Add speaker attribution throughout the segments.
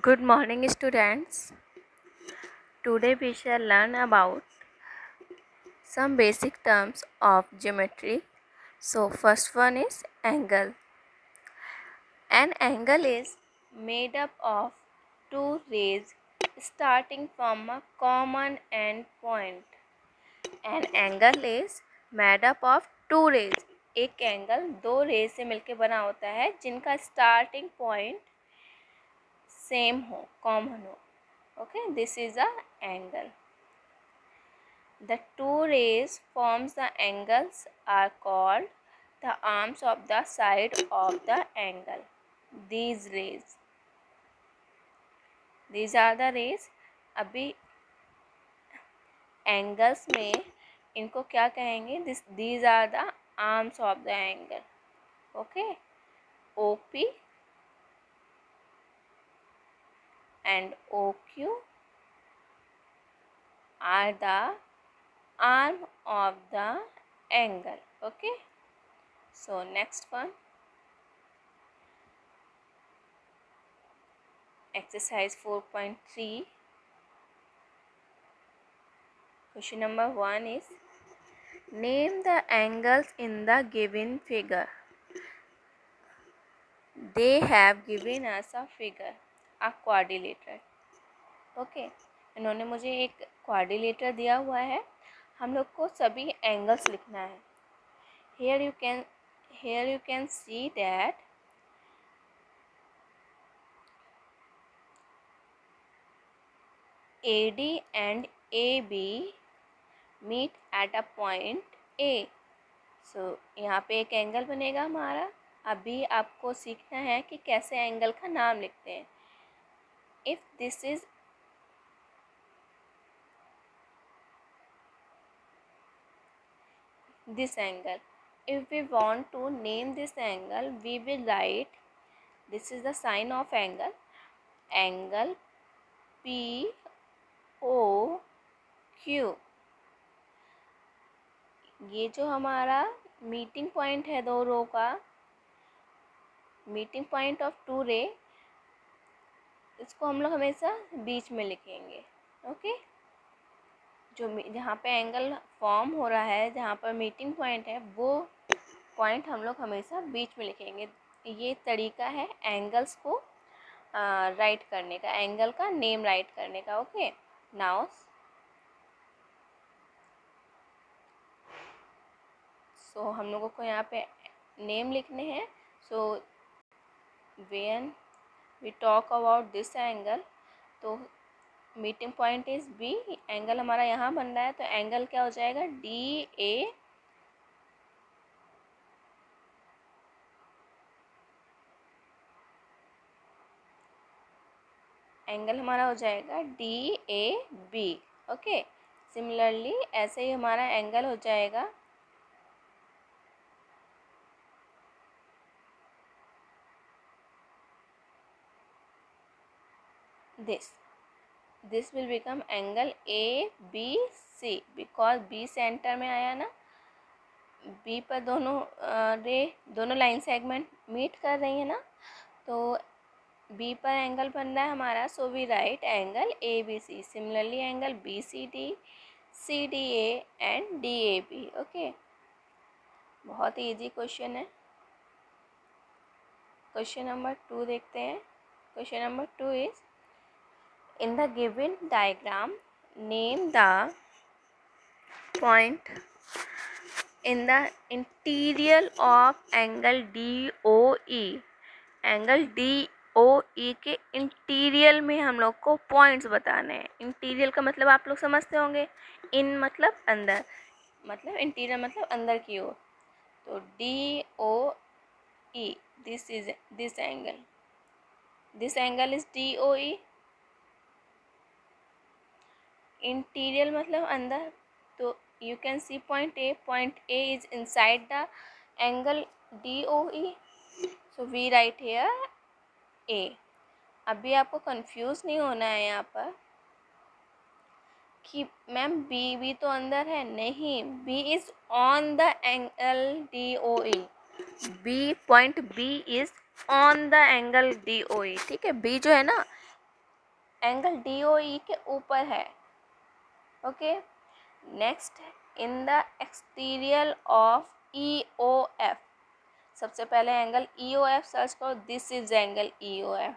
Speaker 1: Good morning, students. Today we shall learn about some basic terms of geometry. So, first one is angle. An angle is made up of two rays starting from a common end point. An angle is made up of two rays. एक angle दो raise से मिलकर बना होता है जिनका starting point same हो, common हो. Okay, this is a angle. The two rays forms the angles are called the arms of the side of the angle. These are the rays. अभी angles में इनको क्या कहेंगे? These are the arms of the angle. Okay, OP and OQ are the arm of the angle. Okay, so next one, exercise 4.3. Question number 1 is, name the angles in the given figure. They have given us a figure, a quadrilateral. Okay, इन्होंने मुझे एक quadrilateral दिया हुआ है. हम लोग को सभी एंगल्स लिखना है. Here you can see that AD and AB meet at a point A. So यहाँ पे एक एंगल बनेगा हमारा. अभी आपको सीखना है कि कैसे एंगल का नाम लिखते हैं. If this is this angle, if we want to name this angle, we will write, this is the sign of angle POQ. ये जो हमारा मीटिंग पॉइंट है दो रो का, मीटिंग पॉइंट ऑफ टू रे, इसको हम लोग हमेशा बीच में लिखेंगे. ओके, जो जहाँ पे एंगल फॉर्म हो रहा है, जहाँ पर मीटिंग पॉइंट है, वो पॉइंट हम लोग हमेशा बीच में लिखेंगे. ये तरीका है एंगल्स को राइट करने का, एंगल का नेम राइट करने का. ओके, नाउ सो हम लोगों को यहाँ पे नेम लिखने हैं. So when we talk about this angle, तो meeting point is B, angle हमारा यहाँ बन रहा है, तो एंगल क्या हो जाएगा? DA. एंगल हमारा हो जाएगा DAB. ओके, सिमिलरली ऐसे ही हमारा एंगल हो जाएगा this will become angle ABC because B centre में आया ना. B पर दोनों लाइन सेगमेंट मीट कर रही है ना, तो B पर एंगल बन रहा है हमारा. So we write angle ABC. Similarly angle BCD, CDA and DAB. Okay, बहुत इजी क्वेश्चन है. क्वेश्चन नंबर 2 देखते हैं. Question number 2 is, in the given diagram, name the point in the interior of angle DOE. Angle DOE के interior में हम लोग को points बताने हैं. इंटीरियर का मतलब आप लोग समझते होंगे. इन मतलब अंदर, मतलब इंटीरियर मतलब अंदर की ओर. तो DOE, this is this angle, this angle is DOE. Interior मतलब अंदर, तो you can see point A is inside the angle DOE. So we write here A. अभी आपको कंफ्यूज नहीं होना है यहाँ पर कि मैम B तो अंदर है. नहीं, B is on the angle DOE. Point B is on the angle DOE. ठीक है, B जो है ना, एंगल DOE के ऊपर है. Okay. Next, in the exterior of EOF. सबसे पहले एंगल EOF सर्च करो. This is angle EOF.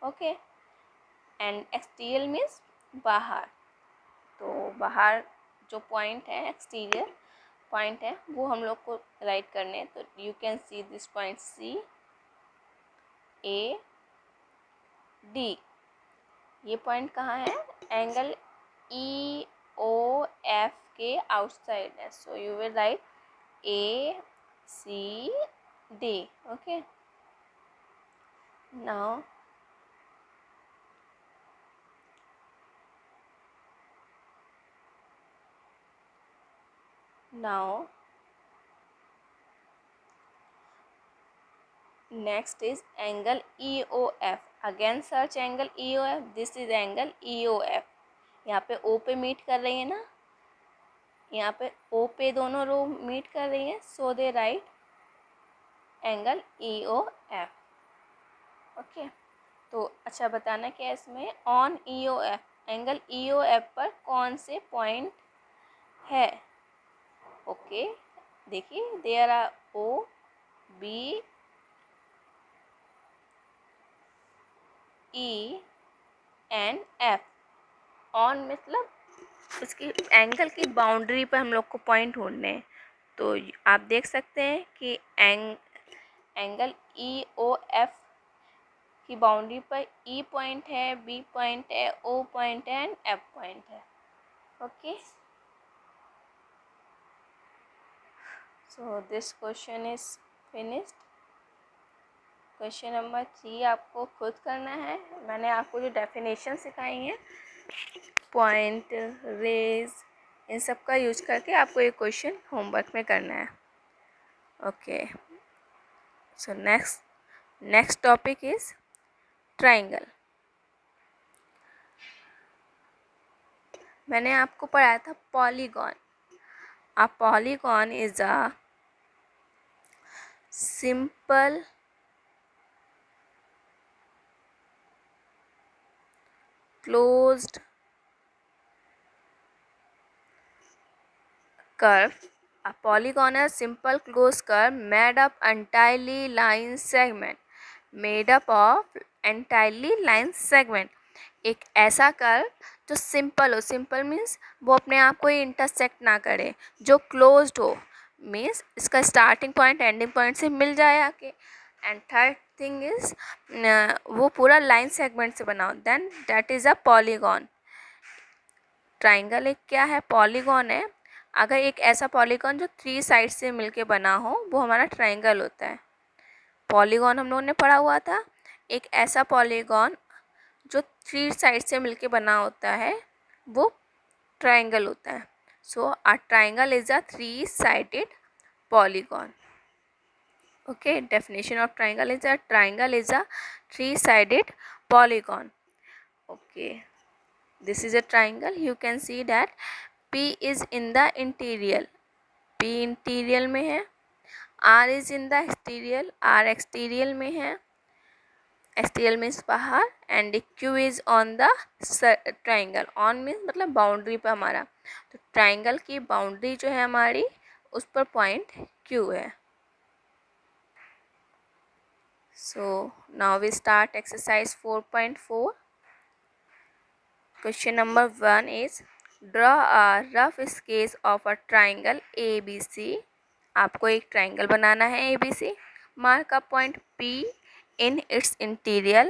Speaker 1: Okay. And exterior means बाहर. तो बाहर जो पॉइंट है, एक्सटीरियर पॉइंट है, वो हम लोग को राइट करने हैं. तो you can see this point CAD. ये पॉइंट कहाँ है? एंगल EOF के आउटसाइड है. So you will write ACD. Okay. Now next is angle EOF. again search angle EOF. this is angle EOF. यहाँ पे O पे मीट कर रही है ना, यहाँ पे O पे दोनों रो मीट कर रही है. सो दे राइट एंगल EOF. ओके. तो अच्छा बताना क्या है इसमें, ऑन EOF, एंगल EOF पर कौन से पॉइंट है. ओके. देखिए, there are O, B, E and F. On मतलब उसकी एंगल की बाउंड्री पर हम लोग को पॉइंट ढूंढने हैं. तो आप देख सकते हैं कि एंगल EOF की बाउंड्री पर E पॉइंट है, B पॉइंट है, O पॉइंट है एंड F पॉइंट है. Okay. So this question is finished. Question number 3 आपको खुद करना है. मैंने आपको जो डेफिनेशन सिखाई हैं, पॉइंट, रेज, इन सब का यूज करके आपको ये क्वेश्चन होमवर्क में करना है. Okay. So next topic is triangle. मैंने आपको पढ़ाया था polygon. A polygon is a simple closed curve. A polygon is a simple closed curve made up entirely line segment. Made up of entirely line segment. एक ऐसा curve जो simple हो. Simple means वो अपने आप को ही इंटरसेक्ट ना करे. जो क्लोज्ड हो मीन्स इसका स्टार्टिंग पॉइंट एंडिंग पॉइंट से मिल जाए आके. एंड थर्ड थिंग इज वो पूरा लाइन सेगमेंट से बना हो. Then that is a polygon. Triangle एक क्या है? पॉलीगॉन है. अगर एक ऐसा पॉलीगॉन जो 3 साइड से मिलके बना हो, वो हमारा ट्राइंगल होता है. पॉलीगॉन हम लोगों ने पढ़ा हुआ था. एक ऐसा पॉलीगॉन जो 3 साइड से मिलके बना होता है, वो ट्राइंगल होता है. So a triangle is a 3-sided polygon. Okay, definition of triangle is a 3-sided polygon. Okay, this is a triangle. You can see that P is in the interior. P interior में है. R is in the exterior. R exterior में है. Exterior means बाहर. And Q is on the triangle. On means मतलब boundary पर हमारा. तो triangle की बाउंड्री जो है हमारी, उस पर पॉइंट Q है. So now we start exercise 4.4. Question number 1 is draw a rough sketch of a triangle ABC. आपको एक ट्राइंगल बनाना है ABC. Mark a point P in its interior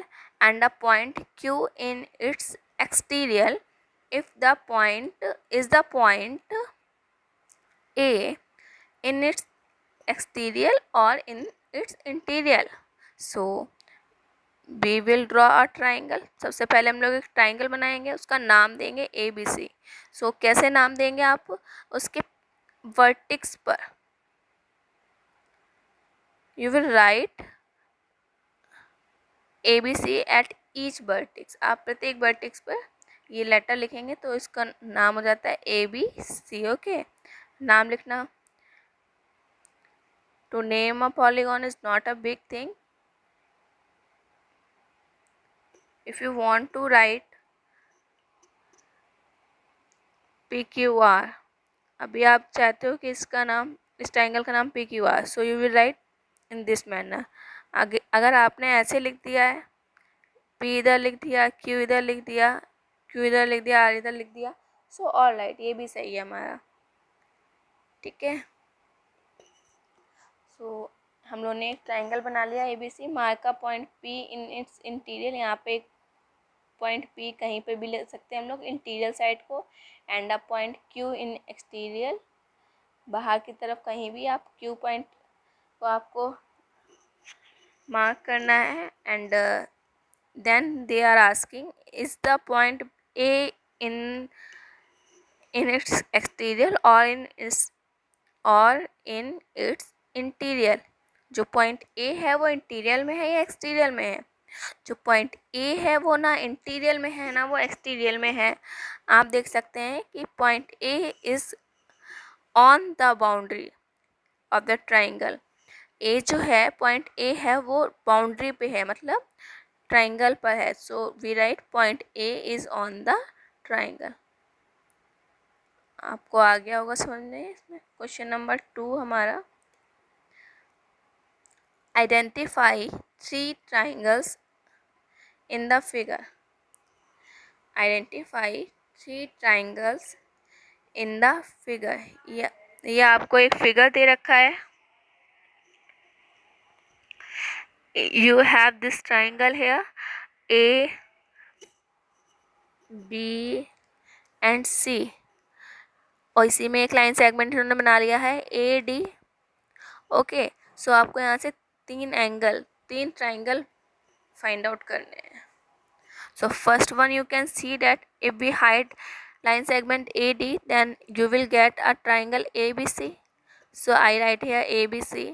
Speaker 1: and a point Q in its exterior if the point is the point A in its exterior or in its interior. So we will draw a triangle. सबसे पहले हम लोग एक triangle बनाएंगे, उसका नाम देंगे ABC. So कैसे नाम देंगे आप? उसके वर्टिक्स पर you will write ABC at each vertices. आप प्रत्येक वर्टिक्स पर ये लेटर लिखेंगे तो इसका नाम हो जाता है ABC. ओके. नाम लिखना. To name a polygon is not a big thing. if you want to write PQR, अभी आप चाहते हो कि इसका नाम, इस ट्राइंगल का नाम PQR, so you will write in this manner. आगे अगर आपने ऐसे लिख दिया है, P इधर लिख दिया, Q इधर लिख दिया, Q इधर लिख दिया, R इधर लिख दिया, सो ऑल राइट, ये भी सही है हमारा. ठीक है. सो हम लोगों ने एक ट्राइंगल बना लिया ABC. मार्क का पॉइंट P इन इट्स इंटीरियर. यहाँ पे एक पॉइंट P कहीं पे भी ले सकते हैं हम लोग इंटीरियर साइड को, and a point Q in exterior, बाहर की तरफ कहीं भी आप Q पॉइंट को आपको मार्क करना है. And then they are asking is the point A in its exterior और इन इट्स इंटीरियर. जो पॉइंट A है वो इंटीरियर में है या एक्सटीरियर में है? जो पॉइंट A है वो ना इंटीरियर में है ना वो एक्सटीरियर में है. आप देख सकते हैं कि point A is on the boundary of the triangle. A जो है, पॉइंट A है वो बाउंड्री पे है, मतलब ट्राइंगल पर है. So we write point A is on the triangle. आपको आ गया होगा समझ में. इसमें क्वेश्चन नंबर 2 हमारा, identify 3 triangles in the figure. Identify 3 triangles in the figure. ये आपको एक फिगर दे रखा है. You have this triangle here, A, B and C, और इसी में एक लाइन सेगमेंट इन्होंने बना लिया है AD. ओके. सो आपको यहाँ से 3 ट्राइंगल फाइंड आउट करने हैं. So first one, you can see that if we hide line segment AD, then you will get a triangle ABC. So I write here ABC.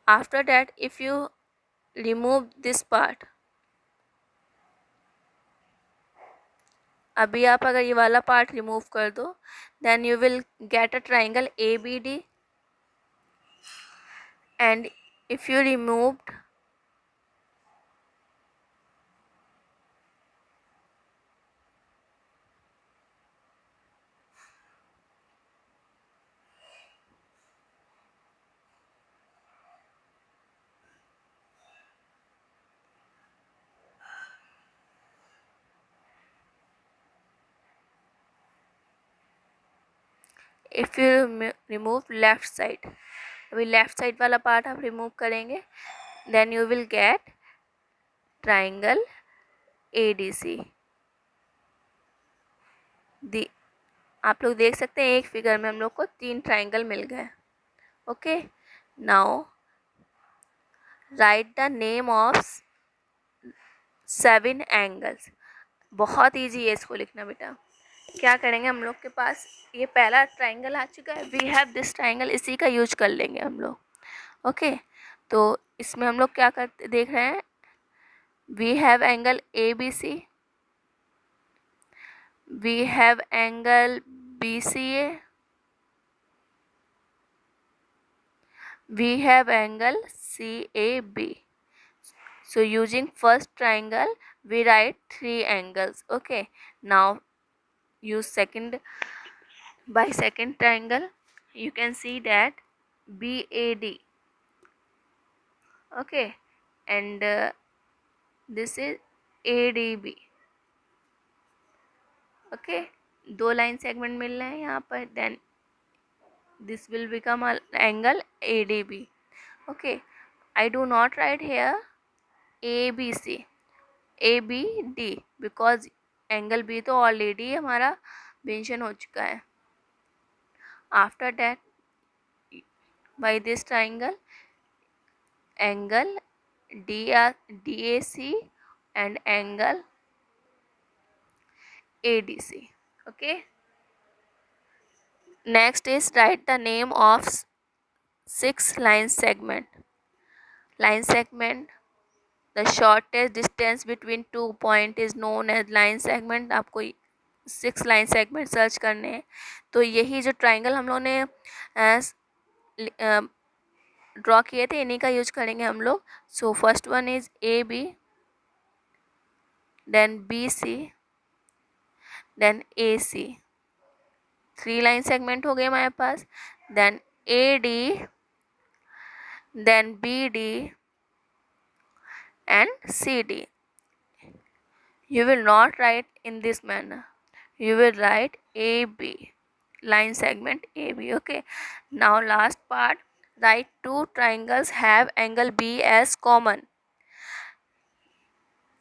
Speaker 1: After that, if you remove this part, अभी आप अगर ये वाला part remove कर दो, then you will get a triangle ABD. And if you removed if you remove left side, अभी left side वाला part आप रिमूव करेंगे, then you will get triangle ADC. आप लोग देख सकते हैं एक फिगर में हम लोग को 3 ट्राइंगल मिल गए. Okay. Now right the name of 7 angles. बहुत इजी है इसको लिखना बेटा. क्या करेंगे, हम लोग के पास ये पहला ट्राइंगल आ चुका है, वी हैव दिस ट्राइंगल, इसी का यूज कर लेंगे हम लोग. ओके. तो इसमें हम लोग क्या करते देख रहे हैं, we have angle ABC, we have angle BCA, we have angle CAB. So using first triangle we write 3 angles. Okay. Now use second triangle. You can see that BAD. Okay. And this is ADB. Okay. 2 line segment मिल रहे हैं यहाँ पर. Then this will become an angle ADB. Okay. I do not write here ABC, ABD, because angle B तो already हमारा mention हो चुका है. After that by this triangle angle DAC and angle ADC. Okay. Next is write the name of 6 line segment. Line segment, the shortest distance between 2 point is known as line segment. आपको 6 line segment search करने हैं. तो यही जो triangle हम लोगों ने draw किए थे इन्हीं का यूज करेंगे हम लोग. So first one is AB, then BC, then AC. 3 line segment हो गए हमारे पास. then AD, then BD and CD. You will not write in this manner. You will write AB, line segment AB. Okay. Now last part, write two triangles have angle B as common.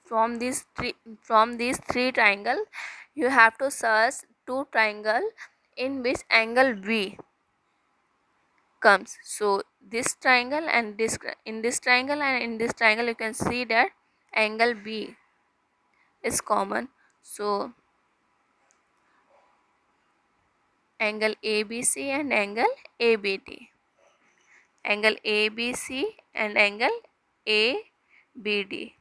Speaker 1: From these three triangle, you have to search two triangle in which angle B comes. So this triangle and this, in this triangle and in this triangle, you can see that angle B is common. So angle ABC and angle ABD. Angle ABC and angle ABD.